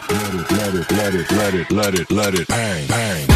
Let it bang, bang.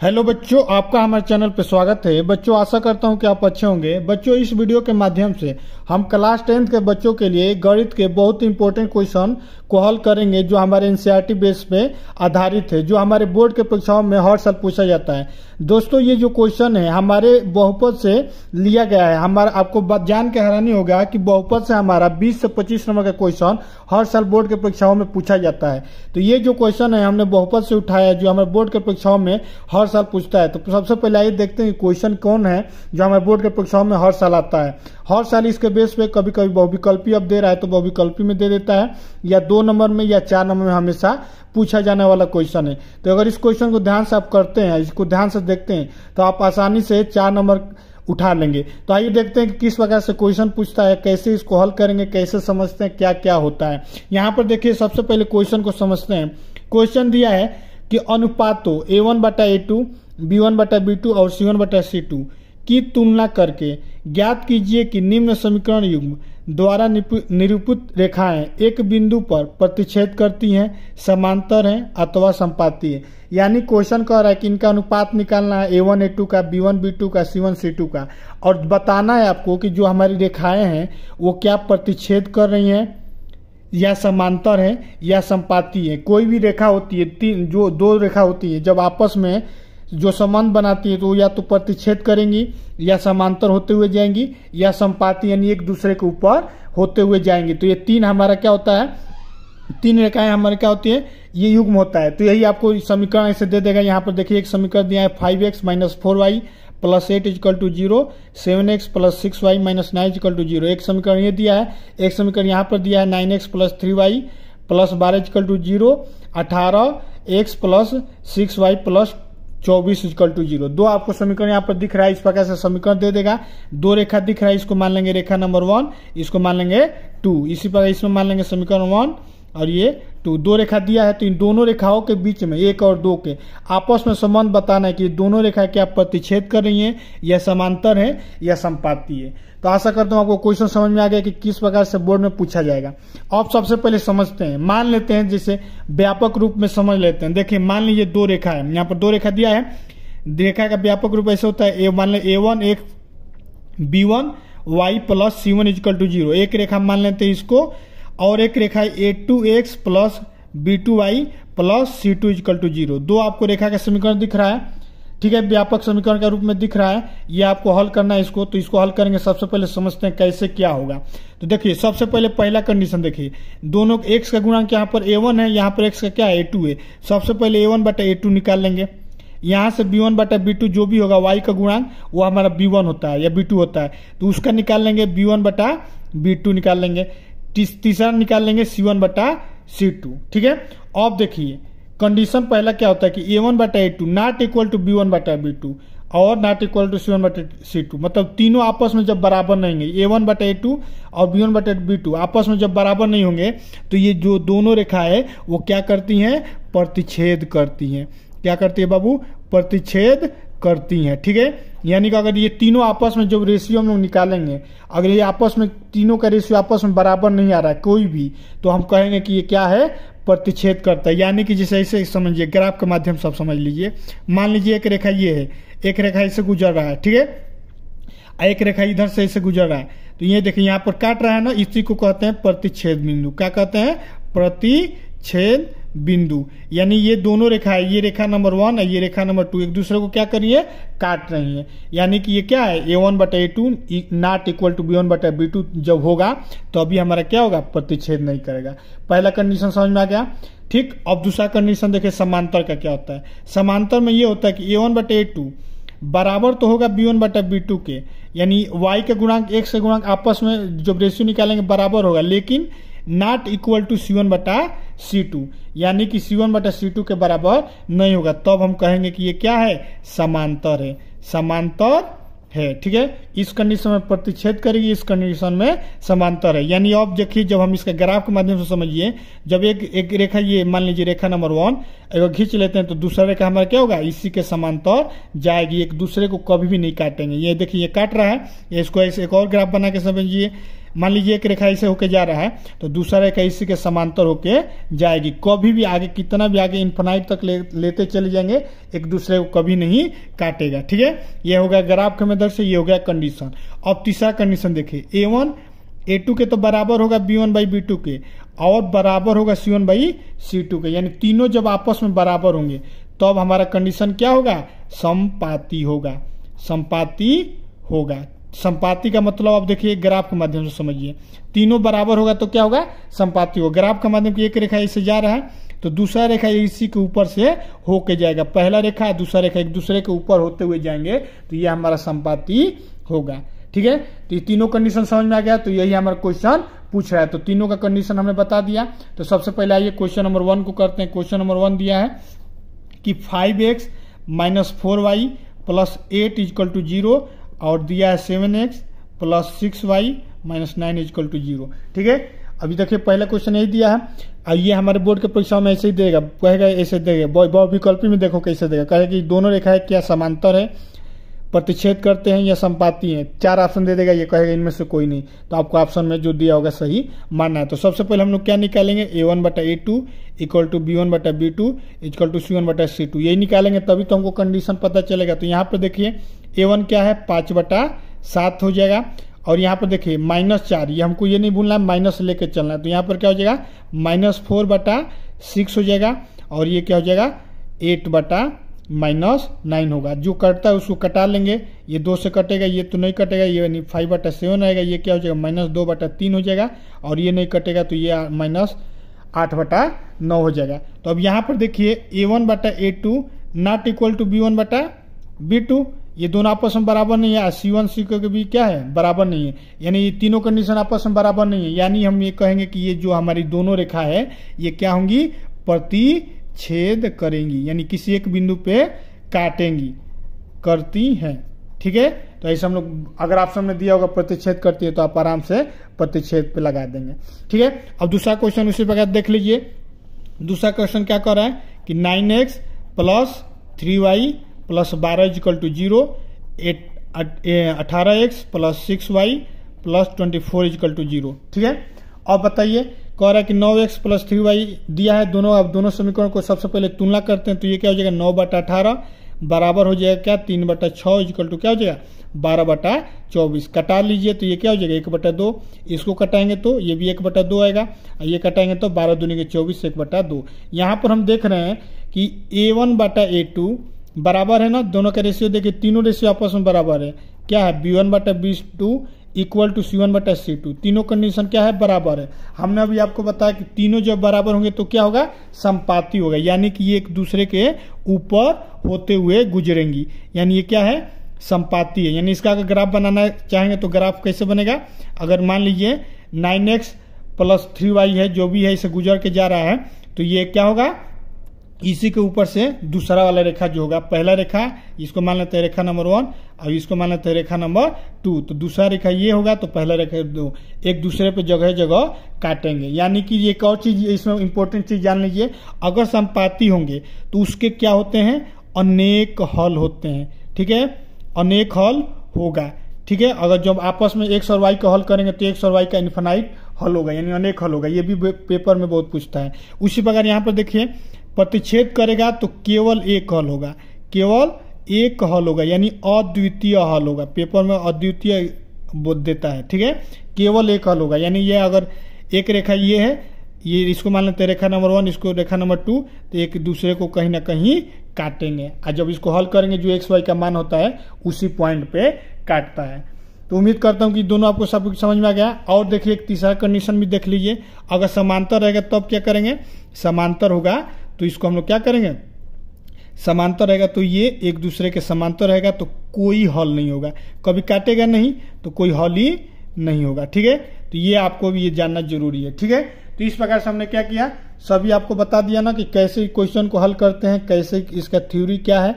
Hello बच्चों, आपका हमारे चैनल पे स्वागत है। बच्चों, आशा करता हूं कि आप अच्छे होंगे। बच्चों, इस वीडियो के माध्यम से हम क्लास 10th के बच्चों के लिए गणित के बहुत इंपॉर्टेंट क्वेश्चन को हल करेंगे, जो हमारे एनसीईआरटी बेस पे आधारित है, जो हमारे बोर्ड के परीक्षाओं में हर साल पूछा जाता है। दोस्तों, ये जो क्वेश्चन है हमारे बहुपद से लिया गया है। हमारा आपको बात जान के हैरानी होगा कि बहुपद से हमारा 20 से 25 नंबर का क्वेश्चन हर साल बोर्ड के परीक्षाओं में पूछा जाता है। तो ये जो क्वेश्चन है हमने बहुपद से उठाया है, जो हमारे बोर्ड के परीक्षाओं में हर साल पूछता है। तो सबसे पहले आइए देखते हैं क्वेश्चन कौन है जो हमारे बोर्ड के परीक्षाओं में हर साल आता है। हर साल इसके बेस पे कभी कभी बहुविकल्पी अब दे रहा है तो बहुविकल्पी में दे देता है, या 2 नंबर में या 4 नंबर में हमेशा पूछा जाने वाला क्वेश्चन है। तो अगर इस क्वेश्चन को ध्यान से आप करते हैं, इसको ध्यान से देखते हैं, तो आप आसानी से 4 नंबर उठा लेंगे। तो आइए देखते हैं कि किस प्रकार से क्वेश्चन पूछता है, कैसे इसको हल करेंगे, कैसे समझते हैं, क्या क्या होता है। यहाँ पर देखिए, सबसे पहले क्वेश्चन को समझते हैं। क्वेश्चन दिया है कि अनुपातों A1/A2, B1/B2 और C1/C2 की तुलना करके ज्ञात कीजिए कि निम्न समीकरण युग्म द्वारा निरूपित रेखाएं एक बिंदु पर प्रतिच्छेद करती हैं, समांतर हैं अथवा संपाती है। यानी क्वेश्चन कह रहा है कि इनका अनुपात निकालना है, A1A2 का, B1B2 का, C1C2 का, और बताना है आपको कि जो हमारी रेखाएं हैं वो क्या प्रतिच्छेद कर रही हैं, या समांतर है या संपाती है। कोई भी रेखा होती है, जो 2 रेखा होती है, जब आपस में जो संबंध बनाती है तो या तो प्रतिच्छेद करेंगी, या समांतर होते हुए जाएंगी, या संपाती यानी एक दूसरे के ऊपर होते हुए जाएंगी। तो ये 3 हमारा क्या होता है, 3 रेखाएं हमारे क्या होती है, ये युग्म होता है। तो यही आपको समीकरण ऐसे दे देगा। यहाँ पर देखिए एक समीकरण दिया है 5x - 4y + 8 = 0, 7x + 6y - 9 = 0। एक समीकरण ये दिया है। एक समीकरण यहाँ पर दिया है 9x + 3y + 12 = 0, 18x + 6y + 24 = 0। 2 आपको समीकरण यहाँ पर दिख रहा है, इस प्रकार से समीकरण दे देगा। 2 रेखा दिख रहा है, इसको मान लेंगे रेखा नंबर 1, इसको मान लेंगे 2। इसी प्रकार इसमें मान लेंगे समीकरण 1 और ये 2। 2 रेखा दिया है, तो इन दोनों रेखाओं के बीच में 1 और 2 के आपस में संबंध बताना है कि दोनों रेखा क्या प्रतिच्छेद कर रही हैं, या समांतर है या संपाती है। तो आशा करता हूं आपको क्वेश्चन समझ में आ गया कि किस प्रकार से बोर्ड में पूछा जाएगा। अब सबसे पहले समझते हैं, मान लेते हैं, जैसे व्यापक रूप में समझ लेते हैं। देखिए, मान लीजिए 2 रेखा है, यहाँ पर 2 रेखा दिया है। रेखा का व्यापक रूप ऐसे होता है, मान ले A1 एक B1 y + C1 = 0। एक रेखा मान लेते हैं इसको, और एक रेखा A2x + B2y + C2 = 0। 2 आपको रेखा का समीकरण दिख रहा है, ठीक है, व्यापक समीकरण के रूप में दिख रहा है। ये आपको हल करना है इसको। तो इसको हल करेंगे, सबसे पहले समझते हैं कैसे क्या होगा। तो देखिए, सबसे पहले पहला कंडीशन देखिए, दोनों x का गुणांक यहाँ पर A1 है, यहाँ पर x का क्या है, A2 है। सबसे पहले A1/A2 निकाल लेंगे। यहाँ से B1/B2 जो भी होगा, y का गुणांक वो हमारा B1 होता है या B2 होता है, तो उसका निकाल लेंगे, B1/B2 निकाल लेंगे। तीसरा निकाल लेंगे C1/C2। ठीक है। अब देखिए, कंडीशन पहला क्या होता है कि A1/A2 not equal to B1/B2 और नॉट इक्वल टू C1/C2, मतलब तीनों आपस में जब बराबर नहीं होंगे, A1/A2 और B1/B2 आपस में जब बराबर नहीं होंगे, तो ये जो दोनों रेखा है वो क्या करती हैं, प्रतिच्छेद करती हैं। क्या करती है बाबू, प्रतिच्छेद करती हैं। ठीक है। यानी कि अगर ये तीनों आपस में जब रेशियो हम लोग निकालेंगे, अगर ये आपस में तीनों का रेशियो आपस में बराबर नहीं आ रहा है कोई भी, तो हम कहेंगे कि ये क्या है, प्रतिच्छेद करता है। यानी कि जैसे ऐसे समझिए, ग्राफ के माध्यम से आप समझ लीजिए। मान लीजिए एक रेखा ये है, एक रेखा ऐसे गुजर रहा है, ठीक है, एक रेखा इधर से ऐसे गुजर रहा है, तो ये देखिए यहाँ पर काट रहा है ना, इसी को कहते हैं प्रतिच्छेद बिंदु। क्या कहते हैं, प्रतिच्छेद बिंदु। यानी ये दोनों रेखा है, ये रेखा नंबर 1 और ये रेखा नंबर 2 एक दूसरे को क्या कर रही है, काट रही है। यानी कि ये क्या है, A1/A2 not equal to B1/B2 जब होगा तो अभी हमारा क्या होगा, प्रतिच्छेद नहीं करेगा। पहला कंडीशन समझ में आ गया। ठीक। अब दूसरा कंडीशन देखिए, समांतर का क्या होता है। समांतर में ये होता है कि A1/A2 बराबर तो होगा B1/B2 के, यानी y के गुणांक x के गुणांक आपस में जब रेशियो निकालेंगे बराबर होगा, लेकिन नॉट इक्वल टू C1/C2, यानी कि C1/C2 के बराबर नहीं होगा। तब हम कहेंगे कि ये क्या है, समांतर है, समांतर है। ठीक है। इस कंडीशन में प्रतिच्छेद करेगी, इस कंडीशन में समांतर है। यानी अब देखिए, जब हम इसका ग्राफ के माध्यम से समझिए, जब एक रेखा ये मान लीजिए रेखा नंबर 1 अगर खींच लेते हैं, तो दूसरा रेखा हमारा क्या होगा, इसी के समांतर जाएगी, एक दूसरे को कभी भी नहीं काटेंगे। ये देखिए, ये काट रहा है, इसको ऐसे एक और ग्राफ बना के समझिए। मान लीजिए एक रेखा ऐसे होके जा रहा है तो दूसरा रेखा इसी के समांतर होके जाएगी। कभी भी आगे कितना भी आगे इन्फिनाइट तक लेते चले जाएंगे, एक दूसरे को कभी नहीं काटेगा। ठीक है, ये हो गया ग्राफ के मदद से, ये हो गया कंडीशन। अब तीसरा कंडीशन देखिए, A1 A2 के तो बराबर होगा B1 बाई B2 के और बराबर होगा C1 बाई C2 के, यानी तीनों जब आपस में बराबर होंगे तो अब हमारा कंडीशन क्या होगा, समपाती होगा। समपाती होगा, समपाती का मतलब आप देखिए ग्राफ के माध्यम से समझिए, तीनों बराबर होगा तो क्या होगा, समपाती होगा। ग्राफ का माध्यम की एक रेखा इससे जा रहा है तो दूसरा रेखा इसी के ऊपर से होके जाएगा, पहला रेखा दूसरा रेखा एक दूसरे के ऊपर होते हुए जाएंगे तो ये हमारा समपाती होगा। ठीक है, तो ये तीनों कंडीशन समझ में आ गया। तो यही हमारा क्वेश्चन पूछ रहा है, तो तीनों का कंडीशन हमने बता दिया। तो सबसे पहले आइए क्वेश्चन नंबर 1 को करते हैं। क्वेश्चन नंबर 1 दिया है कि 5x minus 4y plus 8 is equal to 0 और दिया है 7x plus 6y minus 9 is equal to 0। ठीक है, अभी देखिए पहला क्वेश्चन यही दिया है और ये हमारे बोर्ड के परीक्षा में ऐसे ही देगा, कहेगा ऐसे देगा, बहुविकल्पी में देखो कैसे देगा, कहेगा कि दोनों रेखाएं क्या समांतर है, प्रतिच्छेद करते हैं या संपाती हैं। 4 ऑप्शन दे देगा, ये कहेगा इनमें से कोई नहीं, तो आपको ऑप्शन में जो दिया होगा सही मानना है। तो सबसे पहले हम लोग क्या निकालेंगे, A1 बटा A2 इक्वल टू B1 बटा B2 इक्वल टू C1 बटा C2, यही निकालेंगे तभी तो हमको कंडीशन पता चलेगा। तो यहाँ पर देखिए A1 क्या है 5 बटा 7 हो जाएगा और यहाँ पर देखिए -4, ये हमको ये नहीं भूलना है, माइनस लेके चलना है। तो यहाँ पर क्या हो जाएगा -4 बटा 6 हो जाएगा और ये क्या हो जाएगा 8 बटा -9 होगा। जो कटता है उसको कटा लेंगे, ये 2 से कटेगा, ये तो नहीं कटेगा, ये 5 बटा 7 आएगा, ये क्या हो जाएगा -2 बटा 3 हो जाएगा और ये नहीं कटेगा तो ये -8 बटा 9 हो जाएगा। तो अब यहाँ पर देखिए A1 बटा A2 not equal to B1 बटा B2, ये दोनों आपस में बराबर नहीं है। C1 C2 के भी क्या है, बराबर नहीं है, यानी ये तीनों कंडीशन आपस में बराबर नहीं है। यानी हम ये कहेंगे कि ये जो हमारी दोनों रेखा है ये क्या होंगी, प्रतिच्छेद करेंगी, यानी किसी एक बिंदु पे काटेंगी, करती हैं। ठीक है, तो ऐसे हम लोग अगर ऑप्शन में दिया होगा प्रतिच्छेद करती है तो आप आराम से प्रतिच्छेद पे लगा देंगे। ठीक है, अब दूसरा क्वेश्चन उसी प्रकार देख लीजिए। दूसरा क्वेश्चन क्या कर रहा है कि 9x plus 3y plus 12 equal to 0, 18x plus 6y plus 24 equal to 0। ठीक है, अब बताइए कह रहा है कि 9x प्लस 3y दिया है दोनों। अब दोनों समीकरण को सबसे पहले तुलना करते हैं तो ये क्या हो जाएगा 9 बटा 18 बराबर हो जाएगा क्या 3 बटा 6 इक्वल टू क्या हो जाएगा 12 बटा 24। कटा लीजिए तो ये क्या हो जाएगा 1 बटा 2, इसको कटाएंगे तो ये भी 1 बटा 2 आएगा, ये कटाएंगे तो 12 दूनी के 24 1 बटा 2। यहाँ पर हम देख रहे हैं कि A1 बटा A2 बराबर है ना, दोनों का रेशियो देखिए, तीनों रेशियो आपस में बराबर है। क्या है B1 बटा B2 इक्वल टू C1 बटा C2, तीनों कंडीशन क्या है, बराबर है। हमने अभी आपको बताया कि तीनों जब बराबर होंगे तो क्या होगा, समपाती होगा, यानी कि ये एक दूसरे के ऊपर होते हुए गुजरेंगी, यानी ये क्या है, समपाती है। यानी इसका अगर ग्राफ बनाना चाहेंगे तो ग्राफ कैसे बनेगा, अगर मान लीजिए 9x प्लस 3y है, जो भी है इसे गुजर के जा रहा है तो ये क्या होगा, इसी के ऊपर से दूसरा वाला रेखा जो होगा, पहला रेखा इसको मान लेते हैं रेखा नंबर 1 और इसको मान लेते हैं रेखा नंबर 2, तो दूसरा रेखा ये होगा तो पहला रेखा 2 एक दूसरे पे जगह जगह काटेंगे। यानी कि एक और चीज इसमें इंपॉर्टेंट चीज जान लीजिए, अगर समपाती होंगे तो उसके क्या होते हैं, अनेक हल होते हैं। ठीक है, अनेक हल होगा। ठीक है, अगर जब आपस में x और y का हल करेंगे तो x और y का इन्फिनाइट हल होगा, यानी अनेक हल होगा। ये भी पेपर में बहुत पूछता है। उसी प्रकार यहाँ पर देखिए प्रतिच्छेद करेगा तो केवल एक हल होगा, केवल एक हल होगा, यानी अद्वितीय हल होगा। पेपर में अद्वितीय बोध देता है। ठीक है, केवल एक हल होगा, यानी ये अगर एक रेखा ये है, ये इसको मान लेते हैं रेखा नंबर 1, इसको रेखा नंबर 2, तो एक दूसरे को कहीं ना कहीं काटेंगे और जब इसको हल करेंगे जो एक्स वाई का मान होता है उसी पॉइंट पे काटता है। तो उम्मीद करता हूं कि दोनों आपको सब कुछ समझ में आ गया। और देखिए एक तीसरा कंडीशन भी देख लीजिए, अगर समांतर रहेगा तब क्या करेंगे, समांतर होगा तो इसको हम लोग क्या करेंगे, समांतर रहेगा तो ये एक दूसरे के समांतर रहेगा तो कोई हल नहीं होगा, कभी काटेगा नहीं तो कोई हल ही नहीं होगा। ठीक है, तो ये आपको भी ये जानना जरूरी है। ठीक है, तो इस प्रकार से हमने क्या किया, सभी आपको बता दिया ना कि कैसे क्वेश्चन को हल करते हैं, कैसे इसका थ्योरी क्या है,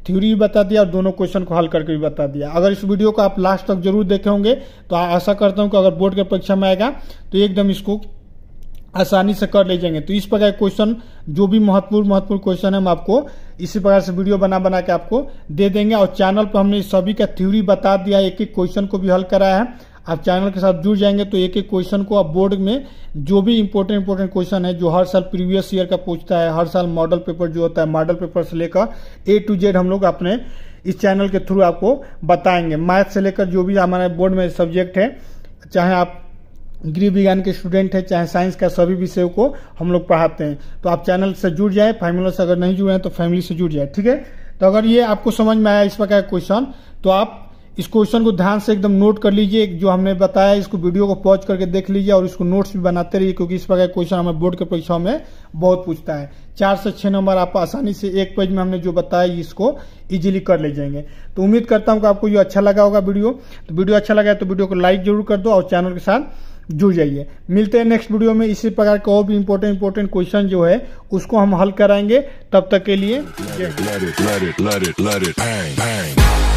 थ्योरी भी बता दिया और दोनों क्वेश्चन को हल करके भी बता दिया। अगर इस वीडियो को आप लास्ट तक जरूर देखे होंगे तो आशा करता हूं कि अगर बोर्ड के परीक्षा में आएगा तो एकदम इसको आसानी से कर ले जाएंगे। तो इस प्रकार क्वेश्चन जो भी महत्वपूर्ण क्वेश्चन है हम आपको इसी प्रकार से वीडियो बना के आपको दे देंगे। और चैनल पर हमने सभी का थ्योरी बता दिया, एक एक क्वेश्चन को भी हल कराया है। आप चैनल के साथ जुड़ जाएंगे तो एक एक क्वेश्चन को आप बोर्ड में जो भी इंपॉर्टेंट क्वेश्चन है जो हर साल प्रीवियस ईयर का पूछता है, हर साल मॉडल पेपर जो होता है, मॉडल पेपर से लेकर A to Z हम लोग अपने इस चैनल के थ्रू आपको बताएंगे। मैथ से लेकर जो भी हमारे बोर्ड में सब्जेक्ट है, चाहे आप गृह विज्ञान के स्टूडेंट है चाहे साइंस का, सभी विषयों को हम लोग पढ़ाते हैं। तो आप चैनल से जुड़ जाए, फैमिली से अगर नहीं जुड़े हैं तो फैमिली से जुड़ जाए, ठीक है। तो अगर ये आपको समझ में आया इस प्रकार का क्वेश्चन तो आप इस क्वेश्चन को ध्यान से एकदम नोट कर लीजिए, जो हमने बताया इसको वीडियो को पॉज करके देख लीजिए और इसको नोट्स भी बनाते रहिए, क्योंकि इस प्रकार का क्वेश्चन हमें बोर्ड के परीक्षाओं में बहुत पूछता है। 4 से 6 नंबर आप आसानी से एक पेज में हमने जो बताया इसको इजीली कर ले जाएंगे। तो उम्मीद करता हूं कि आपको ये अच्छा लगा होगा वीडियो। तो वीडियो अच्छा लगा है तो वीडियो को लाइक जरूर कर दो और चैनल के साथ जुड़ जाइए। मिलते हैं नेक्स्ट वीडियो में, इसी प्रकार का और भी इंपॉर्टेंट क्वेश्चन जो है उसको हम हल कराएंगे। तब तक के लिए let it bang, bang.